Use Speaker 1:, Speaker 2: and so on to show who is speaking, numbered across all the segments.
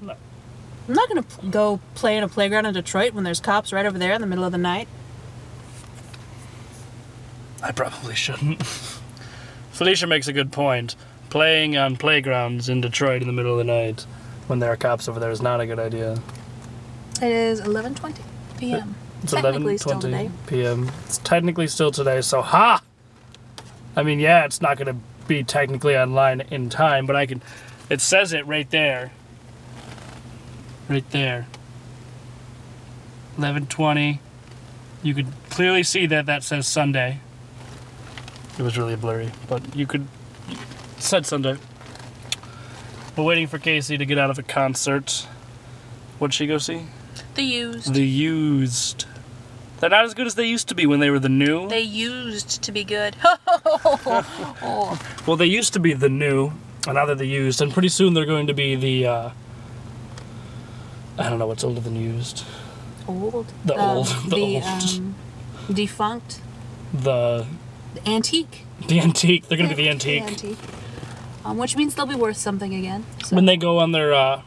Speaker 1: No.
Speaker 2: I'm not going to go play in a playground in Detroit when there's cops right over there in the middle of the night.
Speaker 1: I probably shouldn't. Felicia makes a good point. Playing on playgrounds in Detroit in the middle of the night when there are cops over there is not a good idea.
Speaker 2: It is 11:20 p.m.
Speaker 1: It's
Speaker 2: Technically still
Speaker 1: 11:20
Speaker 2: today.
Speaker 1: p.m. It's technically still today, so ha! I mean, yeah, it's not going to be technically online in time, but I can... It says it right there. Right there. 11:20. You could clearly see that says Sunday. It was really blurry, but you could... It said Sunday. We're waiting for Casey to get out of a concert. What'd she go see?
Speaker 2: The Used.
Speaker 1: The Used. They're not as good as they used to be when they were the new.
Speaker 2: They used to be good.
Speaker 1: Well, they used to be the new, and now they're the used, and pretty soon they're going to be the, I don't know what's older than used.
Speaker 2: Old?
Speaker 1: The old. The old.
Speaker 2: Defunct.
Speaker 1: The
Speaker 2: antique.
Speaker 1: The antique. They're going to be the antique.
Speaker 2: The antique. Which means they'll be worth something again. So.
Speaker 1: When they go on their,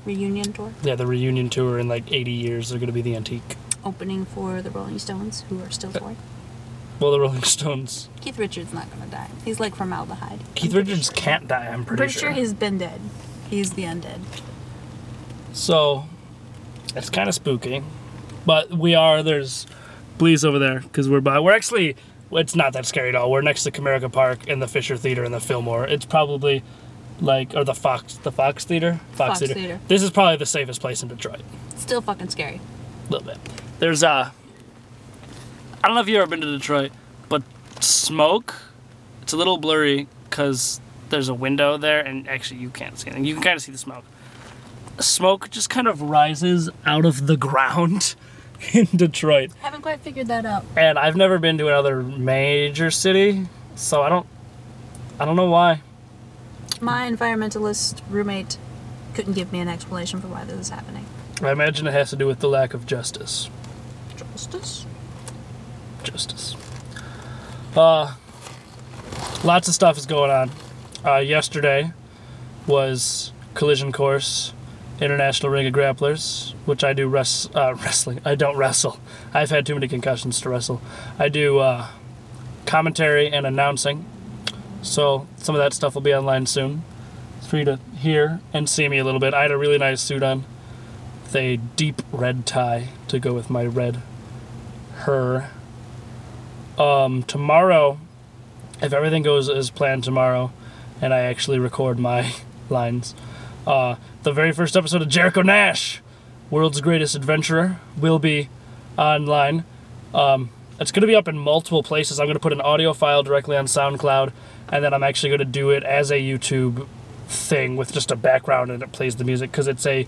Speaker 2: reunion tour?
Speaker 1: Yeah, the reunion tour in like 80 years, they're going to be the antique.
Speaker 2: Opening for the Rolling Stones, who are still touring.
Speaker 1: Well, the Rolling Stones.
Speaker 2: Keith Richards not going to die. He's like formaldehyde.
Speaker 1: Keith Richards can't die, I'm pretty sure.
Speaker 2: Pretty sure he's been dead. He's the undead.
Speaker 1: So, it's kind of spooky. But there's Blee's over there, because we're actually, it's not that scary at all. We're next to Comerica Park and the Fisher Theater and the Fillmore. It's probably like, or the Fox Theater? Fox Theater. This is probably the safest place in Detroit.
Speaker 2: Still fucking scary.
Speaker 1: A little bit. There's I don't know if you've ever been to Detroit, but smoke, it's a little blurry because there's a window there, and actually you can't see anything. You can kind of see the smoke. Smoke just kind of rises out of the ground in Detroit.
Speaker 2: Haven't quite figured that out.
Speaker 1: And I've never been to another major city, so I don't know why.
Speaker 2: My environmentalist roommate couldn't give me an explanation for why this is happening.
Speaker 1: I imagine it has to do with the lack of justice.
Speaker 2: Justice?
Speaker 1: Justice. Lots of stuff is going on. Yesterday was Collision Course, International Ring of Grapplers, which I do wrestling. I don't wrestle. I've had too many concussions to wrestle. I do commentary and announcing, so some of that stuff will be online soon. It's for you to hear and see me a little bit. I had a really nice suit on, with a deep red tie to go with my red her. Tomorrow, if everything goes as planned tomorrow, and I actually record my lines, the very first episode of Jericho Nash, World's Greatest Adventurer, will be online. It's going to be up in multiple places. I'm going to put an audio file directly on SoundCloud, and then I'm actually going to do it as a YouTube thing with just a background and it plays the music, because it's a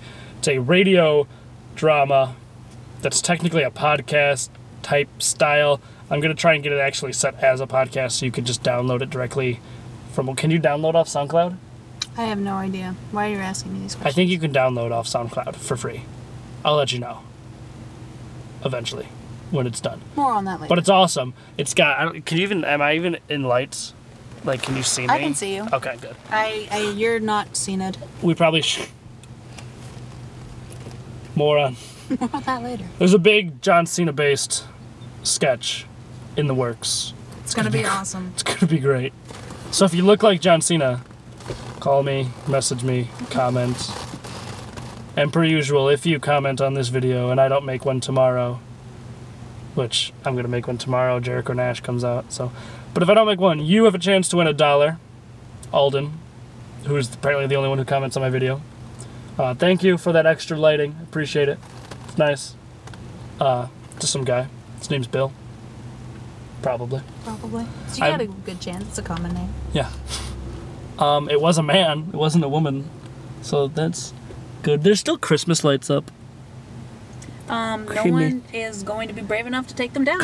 Speaker 1: radio drama that's technically a podcast type style. I'm going to try and get it actually set as a podcast so you can just download it directly from... Can you download off SoundCloud?
Speaker 2: I have no idea. Why are you asking me these questions?
Speaker 1: I think you can download off SoundCloud for free. I'll let you know. Eventually. When it's done.
Speaker 2: More on that later.
Speaker 1: But it's awesome. It's got... Am I even in lights? Like, can you see me?
Speaker 2: I can see you.
Speaker 1: Okay, good.
Speaker 2: You're not seen it.
Speaker 1: We probably should... More on...
Speaker 2: More on that later.
Speaker 1: There's a big John Cena-based sketch in the works.
Speaker 2: It's gonna be awesome.
Speaker 1: It's gonna be great. So if you look like John Cena, call me, message me, comment. And per usual, if you comment on this video and I don't make one tomorrow, which I'm gonna make one tomorrow, Jericho Nash comes out, so. But if I don't make one, you have a chance to win $1. Alden, who's apparently the only one who comments on my video. Thank you for that extra lighting. Appreciate it. It's nice. Just some guy. His name's Bill. Probably.
Speaker 2: Probably. So you got a good chance. It's a common name.
Speaker 1: Yeah. It was a man. It wasn't a woman. So that's good. There's still Christmas lights up.
Speaker 2: No one is going to be brave enough to take them down.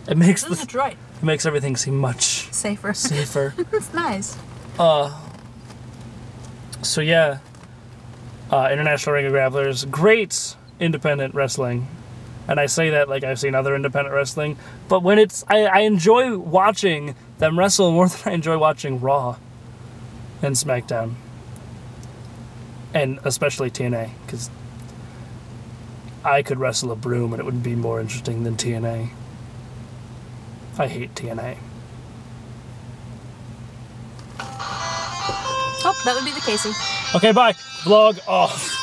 Speaker 1: It makes
Speaker 2: This is Detroit.
Speaker 1: It makes everything seem much
Speaker 2: safer. It's nice.
Speaker 1: So yeah. International Ring of Grapplers. Great independent wrestling. And I say that like I've seen other independent wrestling, but when it's... I enjoy watching them wrestle more than I enjoy watching Raw and SmackDown. And especially TNA, because I could wrestle a broom and it would be more interesting than TNA. I hate TNA.
Speaker 2: Oh, that would be the Casey.
Speaker 1: Okay, bye. Vlog off.